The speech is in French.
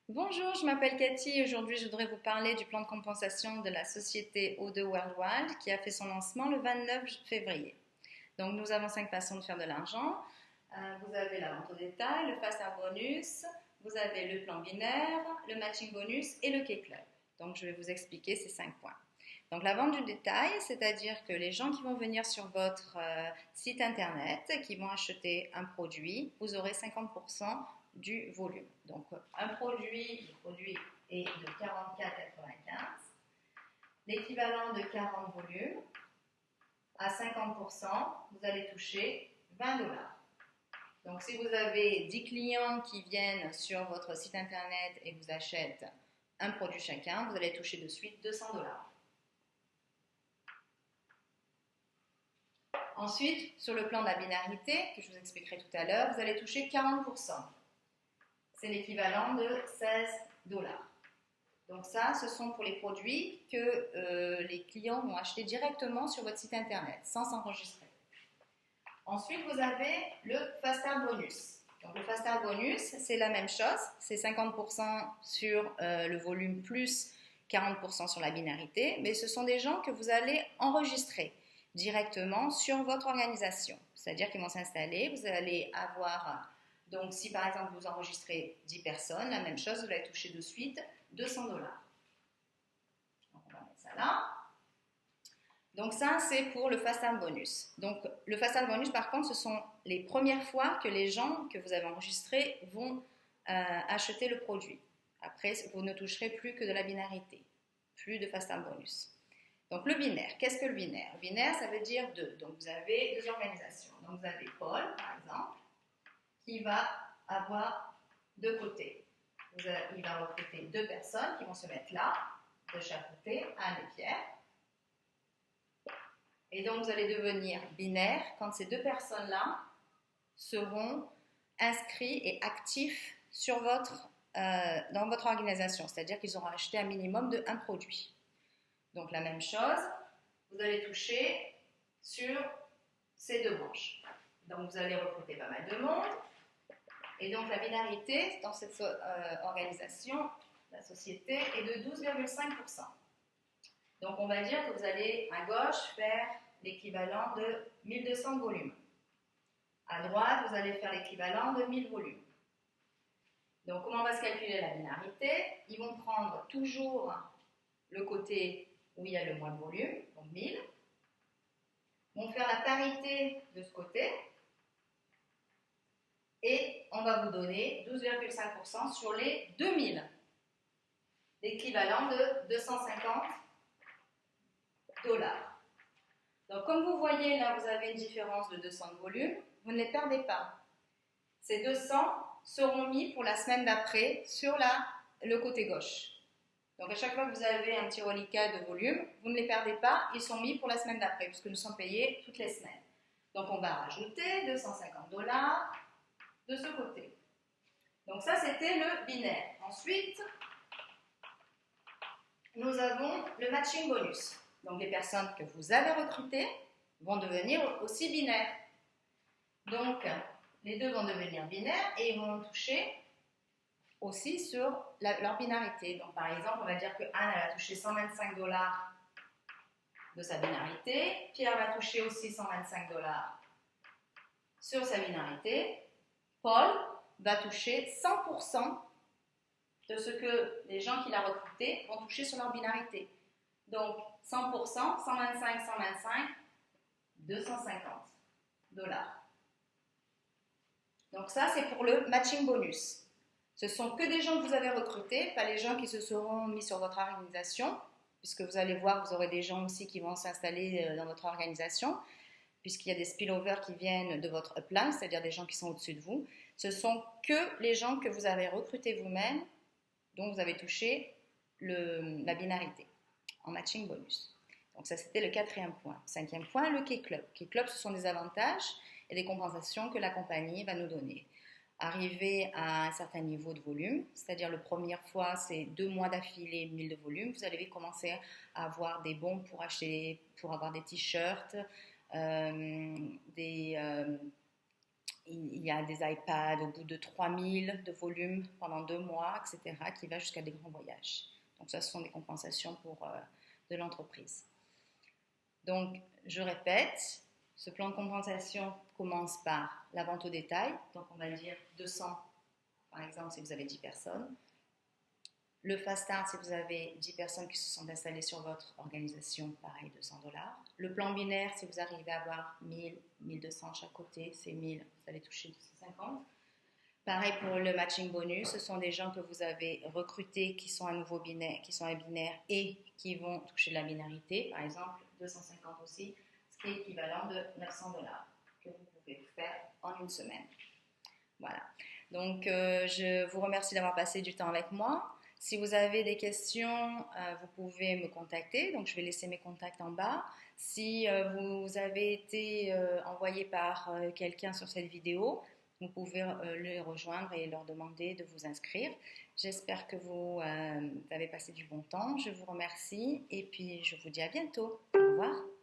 Bonjour, je m'appelle Cathy. Aujourd'hui, je voudrais vous parler du plan de compensation de la société O2 Worldwide qui a fait son lancement le 29 février. Donc, nous avons 5 façons de faire de l'argent. Vous avez la vente au détail, le fast Start bonus, vous avez le plan binaire, le matching bonus et le K-Club. Donc, je vais vous expliquer ces 5 points. Donc, la vente du détail, c'est-à-dire que les gens qui vont venir sur votre site internet, qui vont acheter un produit, vous aurez 50% du volume. Donc, le produit est de 44,95, l'équivalent de 40 volumes, à 50%, vous allez toucher 20 dollars. Donc, si vous avez 10 clients qui viennent sur votre site internet et vous achètent un produit chacun, vous allez toucher de suite 200 dollars. Ensuite, sur le plan de la binarité, que je vous expliquerai tout à l'heure, vous allez toucher 40%. C'est l'équivalent de 16 dollars. Donc ça, ce sont pour les produits que les clients vont acheter directement sur votre site internet, sans s'enregistrer. Ensuite, vous avez le Fast Start bonus. Donc le Fast Start bonus, c'est la même chose, c'est 50% sur le volume plus 40% sur la binarité, mais ce sont des gens que vous allez enregistrer directement sur votre organisation. C'est-à-dire qu'ils vont s'installer, vous allez avoir, donc si par exemple vous enregistrez 10 personnes, la même chose, vous allez toucher de suite 200 dollars. Donc on va mettre ça là. Donc ça, c'est pour le Fast Start bonus. Donc le Fast Start bonus, par contre, ce sont les premières fois que les gens que vous avez enregistrés vont acheter le produit. Après, vous ne toucherez plus que de la binarité, plus de Fast Start bonus. Donc le binaire, qu'est-ce que le binaire? Le binaire, ça veut dire deux. Donc vous avez deux organisations. Donc vous avez Paul, par exemple, qui va avoir deux côtés. Il va recruter deux personnes qui vont se mettre là, de chaque côté, Anne et Pierre. Et donc vous allez devenir binaire quand ces deux personnes-là seront inscrits et actifs sur dans votre organisation. C'est-à-dire qu'ils auront acheté un minimum de un produit. Donc la même chose, vous allez toucher sur ces deux branches. Donc vous allez recruter pas mal de monde. Et donc la binarité dans cette organisation, la société, est de 12,5%. Donc on va dire que vous allez à gauche faire l'équivalent de 1200 volumes. À droite, vous allez faire l'équivalent de 1000 volumes. Donc comment on va se calculer la binarité? Ils vont prendre toujours le côté où il y a le moins de volume, donc 1000. On va faire la parité de ce côté. Et on va vous donner 12,5% sur les 2000. L'équivalent de 250 dollars. Donc comme vous voyez, là vous avez une différence de 200 de volume. Vous ne les perdez pas. Ces 200 seront mis pour la semaine d'après sur le côté gauche. Donc à chaque fois que vous avez un petit reliquat de volume, vous ne les perdez pas, ils sont mis pour la semaine d'après, puisque nous sommes payés toutes les semaines. Donc on va rajouter 250 dollars de ce côté. Donc ça c'était le binaire. Ensuite, nous avons le matching bonus. Donc les personnes que vous avez recrutées vont devenir aussi binaires. Donc les deux vont devenir binaires et ils vont toucher aussi sur leur binarité. Donc par exemple, on va dire que Anne elle a touché 125 dollars de sa binarité, Pierre va toucher aussi 125 dollars sur sa binarité, Paul va toucher 100% de ce que les gens qu'il a recrutés vont toucher sur leur binarité. Donc 100%, 125, 125, 250 dollars. Donc ça c'est pour le matching bonus. Ce sont que des gens que vous avez recrutés, pas les gens qui se seront mis sur votre organisation, puisque vous allez voir, vous aurez des gens aussi qui vont s'installer dans votre organisation, puisqu'il y a des spillovers qui viennent de votre upline, c'est-à-dire des gens qui sont au-dessus de vous. Ce sont que les gens que vous avez recrutés vous-même, dont vous avez touché la binarité en matching bonus. Donc ça, c'était le 4e point. 5e point, le K-Club. K-Club, ce sont des avantages et des compensations que la compagnie va nous donner. Arriver à un certain niveau de volume, c'est-à-dire la première fois, c'est 2 mois d'affilée, 1000 de volume, vous allez commencer à avoir des bons pour acheter, pour avoir des t-shirts, il y a des iPads au bout de 3000 de volume pendant 2 mois, etc., qui va jusqu'à des grands voyages. Donc ça, ce sont des compensations de l'entreprise. Donc, je répète, ce plan de compensation commence par la vente au détail. Donc, on va dire 200, par exemple, si vous avez 10 personnes. Le Fast Start, si vous avez 10 personnes qui se sont installées sur votre organisation, pareil, $200. Le plan binaire, si vous arrivez à avoir 1000, 1200 chaque côté, c'est 1000, vous allez toucher 250. Pareil pour le matching bonus, ce sont des gens que vous avez recrutés qui sont à nouveau binaire, qui sont à binaire et qui vont toucher de la binarité, par exemple 250 aussi, ce qui est équivalent de $900 que vous pouvez faire en une semaine. Voilà. Donc, je vous remercie d'avoir passé du temps avec moi. Si vous avez des questions, vous pouvez me contacter. Donc, je vais laisser mes contacts en bas. Si vous avez été envoyé par quelqu'un sur cette vidéo, vous pouvez les rejoindre et leur demander de vous inscrire. J'espère que vous avez passé du bon temps. Je vous remercie et puis je vous dis à bientôt. Au revoir.